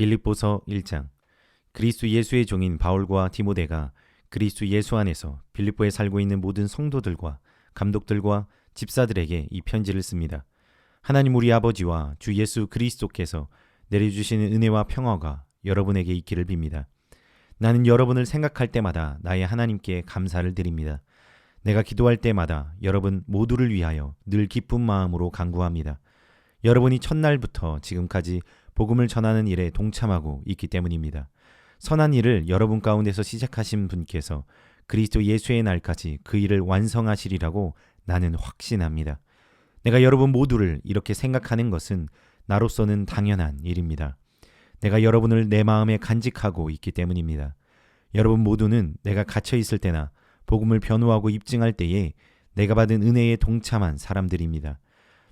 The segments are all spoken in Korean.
빌립보서 1장. 그리스도 예수의 종인 바울과 디모데가 그리스도 예수 안에서 빌립보에 살고 있는 모든 성도들과 감독들과 집사들에게 이 편지를 씁니다. 하나님 우리 아버지와 주 예수 그리스도께서 내려주시는 은혜와 평화가 여러분에게 있기를 빕니다. 나는 여러분을 생각할 때마다 나의 하나님께 감사를 드립니다. 내가 기도할 때마다 여러분 모두를 위하여 늘 기쁜 마음으로 간구합니다. 여러분이 첫날부터 지금까지 복음을 전하는 일에 동참하고 있기 때문입니다. 선한 일을 여러분 가운데서 시작하신 분께서 그리스도 예수의 날까지 그 일을 완성하시리라고 나는 확신합니다. 내가 여러분 모두를 이렇게 생각하는 것은 나로서는 당연한 일입니다. 내가 여러분을 내 마음에 간직하고 있기 때문입니다. 여러분 모두는 내가 갇혀 있을 때나 복음을 변호하고 입증할 때에 내가 받은 은혜에 동참한 사람들입니다.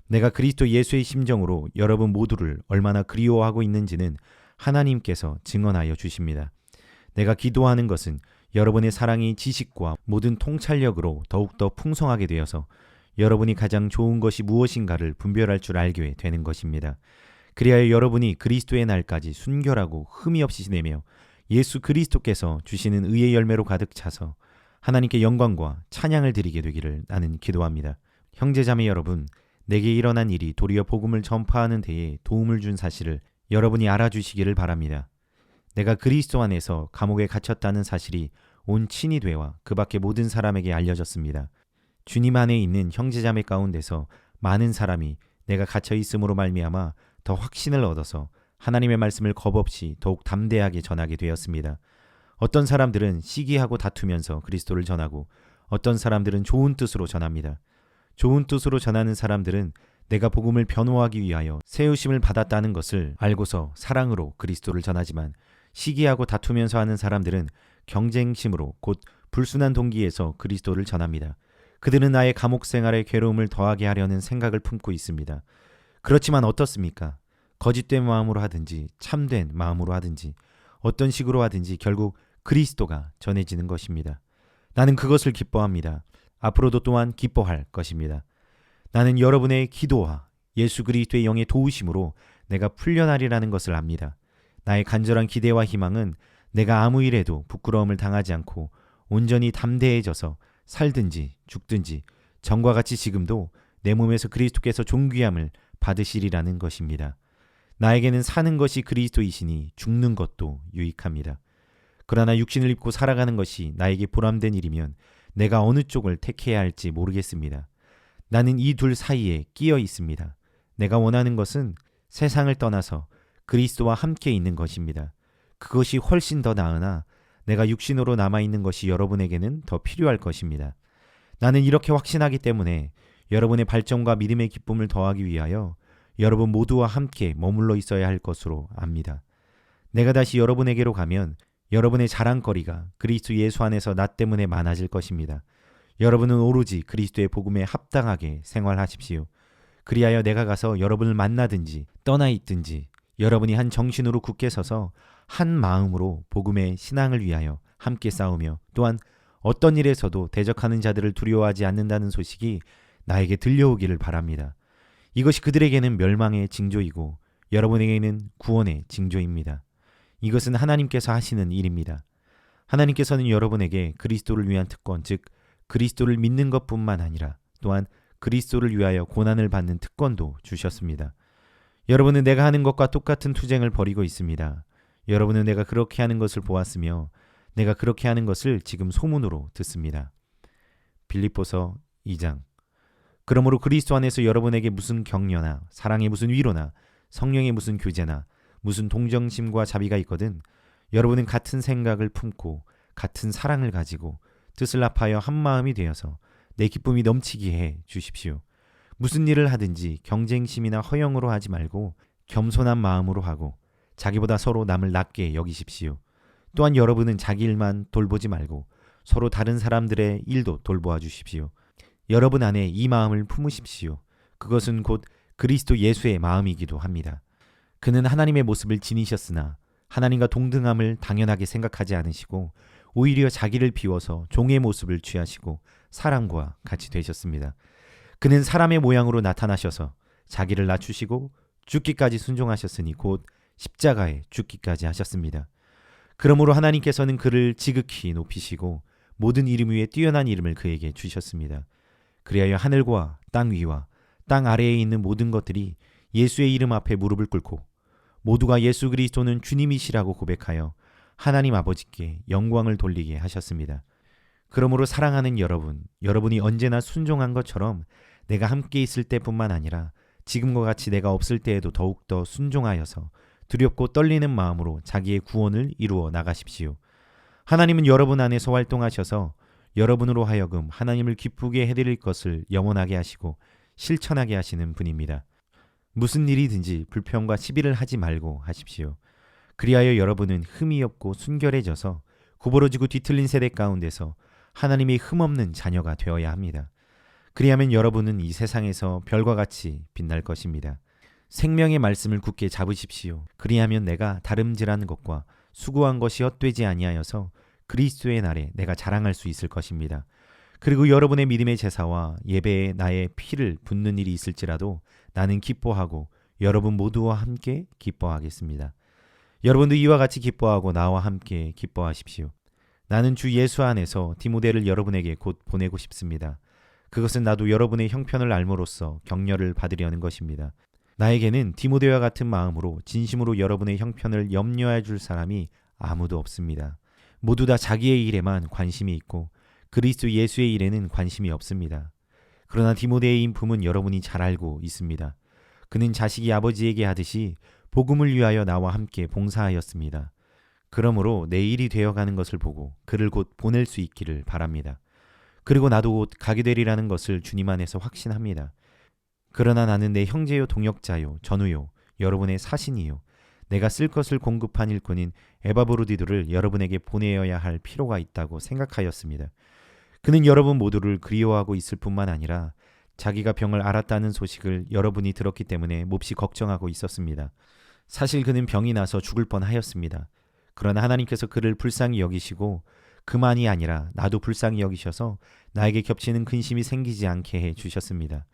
내가 그리스도 예수의 심정으로 여러분 모두를 얼마나 그리워하고 있는지는 하나님께서 증언하여 주십니다. 내가 기도하는 것은 여러분의 사랑이 지식과 모든 통찰력으로 더욱더 풍성하게 되어서 여러분이 가장 좋은 것이 무엇인가를 분별할 줄 알게 되는 것입니다. 그리하여 여러분이 그리스도의 날까지 순결하고 흠이 없이 지내며 예수 그리스도께서 주시는 의의 열매로 가득 차서 하나님께 영광과 찬양을 드리게 되기를 나는 기도합니다. 형제자매 여러분, 내게 일어난 일이 도리어 복음을 전파하는 데에 도움을 준 사실을 여러분이 알아주시기를 바랍니다. 내가 그리스도 안에서 감옥에 갇혔다는 사실이 온 친위대와 그 밖의 모든 사람에게 알려졌습니다. 주님 안에 있는 형제자매 가운데서 많은 사람이 내가 갇혀 있음으로 말미암아 더 확신을 얻어서 하나님의 말씀을 겁없이 더욱 담대하게 전하게 되었습니다. 어떤 사람들은 시기하고 다투면서 그리스도를 전하고 어떤 사람들은 좋은 뜻으로 전합니다. 좋은 뜻으로 전하는 사람들은 내가 복음을 변호하기 위하여 세우심을 받았다는 것을 알고서 사랑으로 그리스도를 전하지만 시기하고 다투면서 하는 사람들은 경쟁심으로 곧 불순한 동기에서 그리스도를 전합니다. 그들은 나의 감옥 생활의 괴로움을 더하게 하려는 생각을 품고 있습니다. 그렇지만 어떻습니까? 거짓된 마음으로 하든지 참된 마음으로 하든지 어떤 식으로 하든지 결국 그리스도가 전해지는 것입니다. 나는 그것을 기뻐합니다. 앞으로도 또한 기뻐할 것입니다. 나는 여러분의 기도와 예수 그리스도의 영의 도우심으로 내가 풀려나리라는 것을 압니다. 나의 간절한 기대와 희망은 내가 아무 일에도 부끄러움을 당하지 않고 온전히 담대해져서 살든지 죽든지 전과 같이 지금도 내 몸에서 그리스도께서 존귀함을 받으시리라는 것입니다. 나에게는 사는 것이 그리스도이시니 죽는 것도 유익합니다. 그러나 육신을 입고 살아가는 것이 나에게 보람된 일이면 내가 어느 쪽을 택해야 할지 모르겠습니다. 나는 이 둘 사이에 끼어 있습니다. 내가 원하는 것은 세상을 떠나서 그리스도와 함께 있는 것입니다. 그것이 훨씬 더 나으나 내가 육신으로 남아있는 것이 여러분에게는 더 필요할 것입니다. 나는 이렇게 확신하기 때문에 여러분의 발전과 믿음의 기쁨을 더하기 위하여 여러분 모두와 함께 머물러 있어야 할 것으로 압니다. 내가 다시 여러분에게로 가면 여러분의 자랑거리가 그리스도 예수 안에서 나 때문에 많아질 것입니다. 여러분은 오로지 그리스도의 복음에 합당하게 생활하십시오. 그리하여 내가 가서 여러분을 만나든지 떠나 있든지 여러분이 한 정신으로 굳게 서서 한 마음으로 복음의 신앙을 위하여 함께 싸우며 또한 어떤 일에서도 대적하는 자들을 두려워하지 않는다는 소식이 나에게 들려오기를 바랍니다. 이것이 그들에게는 멸망의 징조이고 여러분에게는 구원의 징조입니다. 이것은 하나님께서 하시는 일입니다. 하나님께서는 여러분에게 그리스도를 위한 특권, 즉 그리스도를 믿는 것뿐만 아니라 또한 그리스도를 위하여 고난을 받는 특권도 주셨습니다. 여러분은 내가 하는 것과 똑같은 투쟁을 벌이고 있습니다. 여러분은 내가 그렇게 하는 것을 보았으며 내가 그렇게 하는 것을 지금 소문으로 듣습니다. 빌립보서 2장. 그러므로 그리스도 안에서 여러분에게 무슨 격려나 사랑의 무슨 위로나 성령의 무슨 교제나 무슨 동정심과 자비가 있거든 여러분은 같은 생각을 품고 같은 사랑을 가지고 뜻을 합하여 한 마음이 되어서 내 기쁨이 넘치게 해 주십시오. 무슨 일을 하든지 경쟁심이나 허영으로 하지 말고 겸손한 마음으로 하고 자기보다 서로 남을 낮게 여기십시오. 또한 여러분은 자기 일만 돌보지 말고 서로 다른 사람들의 일도 돌보아 주십시오. 여러분 안에 이 마음을 품으십시오. 그것은 곧 그리스도 예수의 마음이기도 합니다. 그는 하나님의 모습을 지니셨으나 하나님과 동등함을 당연하게 생각하지 않으시고 오히려 자기를 비워서 종의 모습을 취하시고 사람과 같이 되셨습니다. 그는 사람의 모양으로 나타나셔서 자기를 낮추시고 죽기까지 순종하셨으니 곧 십자가에 죽기까지 하셨습니다. 그러므로 하나님께서는 그를 지극히 높이시고 모든 이름 위에 뛰어난 이름을 그에게 주셨습니다. 그리하여 하늘과 땅 위와 땅 아래에 있는 모든 것들이 예수의 이름 앞에 무릎을 꿇고 모두가 예수 그리스도는 주님이시라고 고백하여 하나님 아버지께 영광을 돌리게 하셨습니다. 그러므로 사랑하는 여러분, 여러분이 언제나 순종한 것처럼 내가 함께 있을 때뿐만 아니라 지금과 같이 내가 없을 때에도 더욱더 순종하여서 두렵고 떨리는 마음으로 자기의 구원을 이루어 나가십시오. 하나님은 여러분 안에서 활동하셔서 여러분으로 하여금 하나님을 기쁘게 해드릴 것을 영원하게 하시고 실천하게 하시는 분입니다. 무슨 일이든지 불평과 시비를 하지 말고 하십시오. 그리하여 여러분은 흠이 없고 순결해져서 구부러지고 뒤틀린 세대 가운데서 하나님의 흠없는 자녀가 되어야 합니다. 그리하면 여러분은 이 세상에서 별과 같이 빛날 것입니다. 생명의 말씀을 굳게 잡으십시오. 그리하면 내가 다름질한 것과 수고한 것이 헛되지 아니하여서 그리스도의 날에 내가 자랑할 수 있을 것입니다. 그리고 여러분의 믿음의 제사와 예배에 나의 피를 붓는 일이 있을지라도 나는 기뻐하고 여러분 모두와 함께 기뻐하겠습니다. 여러분도 이와 같이 기뻐하고 나와 함께 기뻐하십시오. 나는 주 예수 안에서 디모데를 여러분에게 곧 보내고 싶습니다. 그것은 나도 여러분의 형편을 알므로써 격려를 받으려는 것입니다. 나에게는 디모데와 같은 마음으로 진심으로 여러분의 형편을 염려해 줄 사람이 아무도 없습니다. 모두 다 자기의 일에만 관심이 있고 그리스도 예수의 일에는 관심이 없습니다. 그러나 디모데의 인품은 여러분이 잘 알고 있습니다. 그는 자식이 아버지에게 하듯이 복음을 위하여 나와 함께 봉사하였습니다. 그러므로 내 일이 되어가는 것을 보고 그를 곧 보낼 수 있기를 바랍니다. 그리고 나도 곧 가게 되리라는 것을 주님 안에서 확신합니다. 그러나 나는 내 형제요 동역자요 전우요 여러분의 사신이요 내가 쓸 것을 공급한 일꾼인 에바브로디도를 여러분에게 보내어야 할 필요가 있다고 생각하였습니다. 그는 여러분 모두를 그리워하고 있을 뿐만 아니라 자기가 병을 앓았다는 소식을 여러분이 들었기 때문에 몹시 걱정하고 있었습니다. 사실 그는 병이 나서 죽을 뻔하였습니다. 그러나 하나님께서 그를 불쌍히 여기시고 그만이 아니라 나도 불쌍히 여기셔서 나에게 겹치는 근심이 생기지 않게 해 주셨습니다.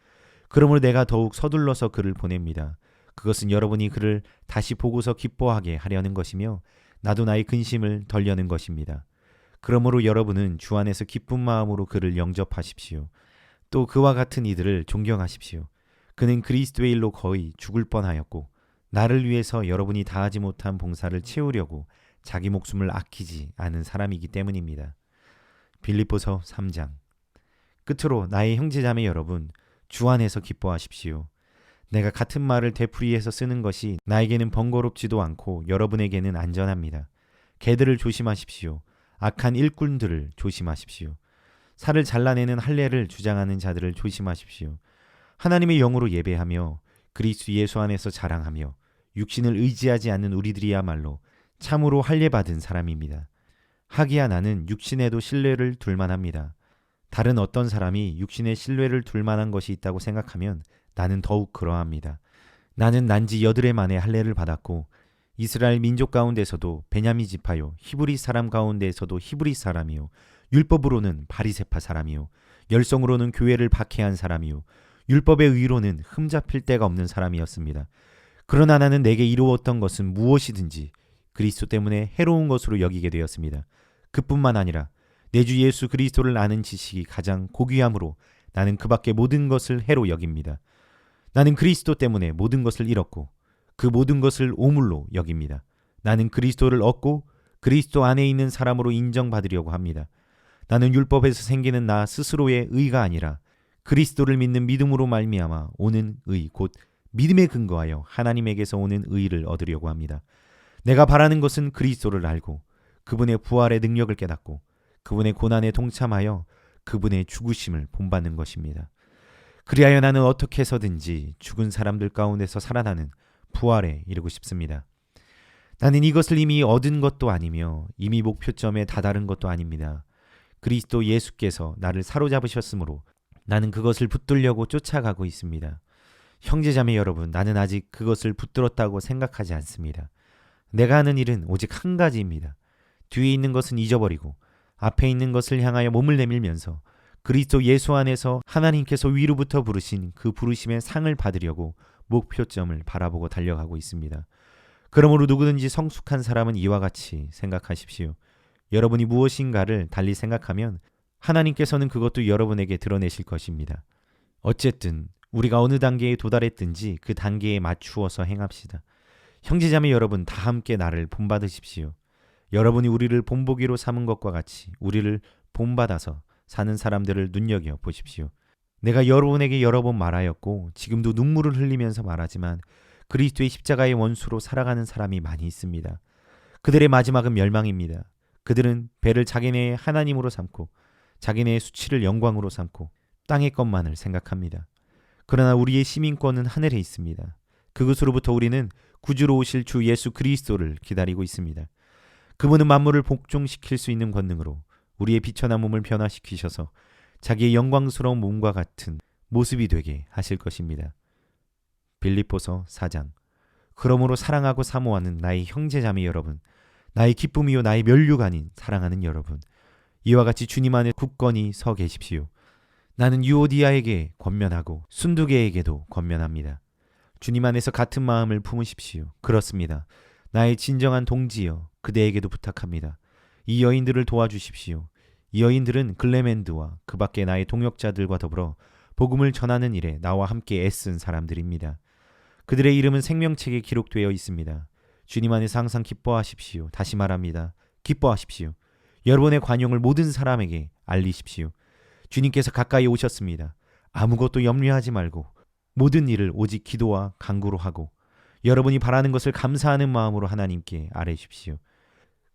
그러므로 내가 더욱 서둘러서 그를 보냅니다. 그것은 여러분이 그를 다시 보고서 기뻐하게 하려는 것이며 나도 나의 근심을 덜려는 것입니다. 그러므로 여러분은 주 안에서 기쁜 마음으로 그를 영접하십시오. 또 그와 같은 이들을 존경하십시오. 그는 그리스도의 일로 거의 죽을 뻔하였고 나를 위해서 여러분이 다하지 못한 봉사를 채우려고 자기 목숨을 아끼지 않은 사람이기 때문입니다. 빌립보서 3장. 끝으로 나의 형제자매 여러분, 주 안에서 기뻐하십시오. 내가 같은 말을 되풀이해서 쓰는 것이 나에게는 번거롭지도 않고 여러분에게는 안전합니다. 개들을 조심하십시오. 악한 일꾼들을 조심하십시오. 살을 잘라내는 할례를 주장하는 자들을 조심하십시오. 하나님의 영으로 예배하며 그리스도 예수 안에서 자랑하며 육신을 의지하지 않는 우리들이야말로 참으로 할례받은 사람입니다. 하기야 나는 육신에도 신뢰를 둘 만합니다. 다른 어떤 사람이 육신에 신뢰를 둘 만한 것이 있다고 생각하면 나는 더욱 그러합니다. 나는 난지 8해 만에 할례를 받았고 이스라엘 민족 가운데서도 베냐민 지파요 히브리 사람 가운데서도 히브리 사람이요 율법으로는 바리새파 사람이요 열성으로는 교회를 박해한 사람이요 율법의 의로는 흠잡힐 데가 없는 사람이었습니다. 그러나 나는 내게 이루었던 것은 무엇이든지 그리스도 때문에 해로운 것으로 여기게 되었습니다. 그뿐만 아니라 내 주 예수 그리스도를 아는 지식이 가장 고귀함으로 나는 그 밖의 모든 것을 해로 여깁니다. 나는 그리스도 때문에 모든 것을 잃었고 그 모든 것을 오물로 여깁니다. 나는 그리스도를 얻고 그리스도 안에 있는 사람으로 인정받으려고 합니다. 나는 율법에서 생기는 나 스스로의 의가 아니라 그리스도를 믿는 믿음으로 말미암아 오는 의 곧 믿음에 근거하여 하나님에게서 오는 의를 얻으려고 합니다. 내가 바라는 것은 그리스도를 알고 그분의 부활의 능력을 깨닫고 그분의 고난에 동참하여 그분의 죽으심을 본받는 것입니다. 그리하여 나는 어떻게 해서든지 죽은 사람들 가운데서 살아나는 부활에 이르고 싶습니다. 나는 이것을 이미 얻은 것도 아니며 이미 목표점에 다다른 것도 아닙니다. 그리스도 예수께서 나를 사로잡으셨으므로 나는 그것을 붙들려고 쫓아가고 있습니다. 형제자매 여러분, 나는 아직 그것을 붙들었다고 생각하지 않습니다. 내가 하는 일은 오직 한 가지입니다. 뒤에 있는 것은 잊어버리고 앞에 있는 것을 향하여 몸을 내밀면서 그리스도 예수 안에서 하나님께서 위로부터 부르신 그 부르심의 상을 받으려고 목표점을 바라보고 달려가고 있습니다. 그러므로 누구든지 성숙한 사람은 이와 같이 생각하십시오. 여러분이 무엇인가를 달리 생각하면 하나님께서는 그것도 여러분에게 드러내실 것입니다. 어쨌든 우리가 어느 단계에 도달했든지 그 단계에 맞추어서 행합시다. 형제자매 여러분, 다 함께 나를 본받으십시오. 여러분이 우리를 본보기로 삼은 것과 같이 우리를 본받아서 사는 사람들을 눈여겨 보십시오. 내가 여러분에게 여러 번 말하였고 지금도 눈물을 흘리면서 말하지만 그리스도의 십자가의 원수로 살아가는 사람이 많이 있습니다. 그들의 마지막은 멸망입니다. 그들은 배를 자기네의 하나님으로 삼고 자기네의 수치를 영광으로 삼고 땅의 것만을 생각합니다. 그러나 우리의 시민권은 하늘에 있습니다. 그것으로부터 우리는 구주로 오실 주 예수 그리스도를 기다리고 있습니다. 그분은 만물을 복종시킬 수 있는 권능으로 우리의 비천한 몸을 변화시키셔서 자기의 영광스러운 몸과 같은 모습이 되게 하실 것입니다. 빌립보서 4장. 그러므로 사랑하고 사모하는 나의 형제자매 여러분, 나의 기쁨이요 나의 면류가 아닌 사랑하는 여러분, 이와 같이 주님 안에 굳건히 서 계십시오. 나는 유오디아에게 권면하고 순두계에게도 권면합니다. 주님 안에서 같은 마음을 품으십시오. 그렇습니다. 나의 진정한 동지여, 그대에게도 부탁합니다. 이 여인들을 도와주십시오. 이 여인들은 글레멘드와 그 밖에 나의 동역자들과 더불어 복음을 전하는 일에 나와 함께 애쓴 사람들입니다. 그들의 이름은 생명책에 기록되어 있습니다. 주님 안에서 항상 기뻐하십시오. 다시 말합니다. 기뻐하십시오. 여러분의 관용을 모든 사람에게 알리십시오. 주님께서 가까이 오셨습니다. 아무것도 염려하지 말고 모든 일을 오직 기도와 간구로 하고 여러분이 바라는 것을 감사하는 마음으로 하나님께 아뢰십시오.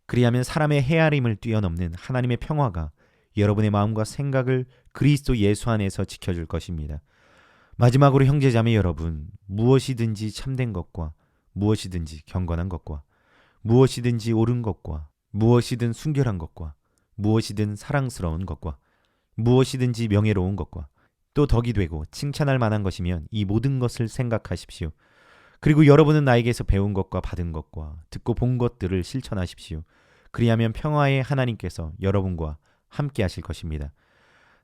그리하면 사람의 헤아림을 뛰어넘는 하나님의 평화가 여러분의 마음과 생각을 그리스도 예수 안에서 지켜줄 것입니다. 마지막으로 형제자매 여러분, 무엇이든지 참된 것과 무엇이든지 경건한 것과 무엇이든지 옳은 것과 무엇이든 순결한 것과 무엇이든 사랑스러운 것과 무엇이든지 명예로운 것과 또 덕이 되고 칭찬할 만한 것이면 이 모든 것을 생각하십시오. 그리고 여러분은 나에게서 배운 것과 받은 것과 듣고 본 것들을 실천하십시오. 그리하면 평화의 하나님께서 여러분과 함께 하실 것입니다.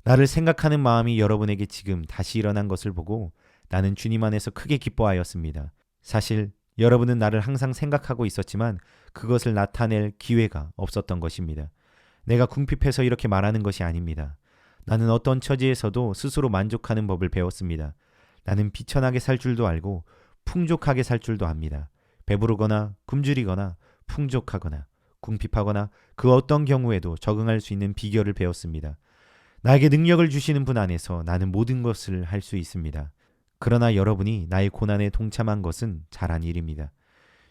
나를 생각하는 마음이 여러분에게 지금 다시 일어난 것을 보고 나는 주님 안에서 크게 기뻐하였습니다. 사실 여러분은 나를 항상 생각하고 있었지만 그것을 나타낼 기회가 없었던 것입니다. 내가 궁핍해서 이렇게 말하는 것이 아닙니다. 나는 어떤 처지에서도 스스로 만족하는 법을 배웠습니다. 나는 비천하게 살 줄도 알고 풍족하게 살 줄도 압니다. 배부르거나 굶주리거나 풍족하거나 궁핍하거나 그 어떤 경우에도 적응할 수 있는 비결을 배웠습니다. 나에게 능력을 주시는 분 안에서 나는 모든 것을 할 수 있습니다. 그러나 여러분이 나의 고난에 동참한 것은 잘한 일입니다.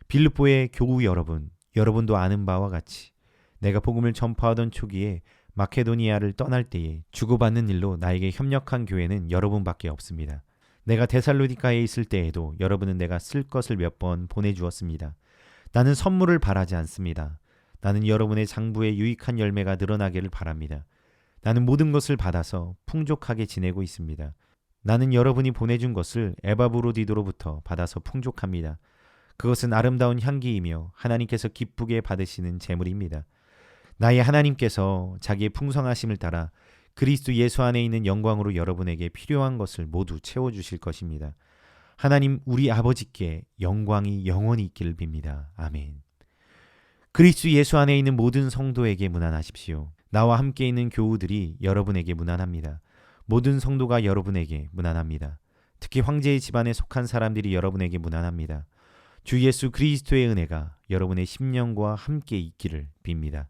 빌립보의 교우 여러분, 여러분도 아는 바와 같이 내가 복음을 전파하던 초기에 마케도니아를 떠날 때에 주고받는 일로 나에게 협력한 교회는 여러분밖에 없습니다. 내가 데살로니가에 있을 때에도 여러분은 내가 쓸 것을 몇 번 보내주었습니다. 나는 선물을 바라지 않습니다. 나는 여러분의 장부에 유익한 열매가 늘어나기를 바랍니다. 나는 모든 것을 받아서 풍족하게 지내고 있습니다. 나는 여러분이 보내준 것을 에바브로디도로부터 받아서 풍족합니다. 그것은 아름다운 향기이며 하나님께서 기쁘게 받으시는 제물입니다. 나의 하나님께서 자기의 풍성하심을 따라 그리스도 예수 안에 있는 영광으로 여러분에게 필요한 것을 모두 채워주실 것입니다. 하나님 우리 아버지께 영광이 영원히 있기를 빕니다. 아멘. 그리스도 예수 안에 있는 모든 성도에게 문안하십시오. 나와 함께 있는 교우들이 여러분에게 문안합니다. 모든 성도가 여러분에게 문안합니다. 특히 황제의 집안에 속한 사람들이 여러분에게 문안합니다. 주 예수 그리스도의 은혜가 여러분의 심령과 함께 있기를 빕니다.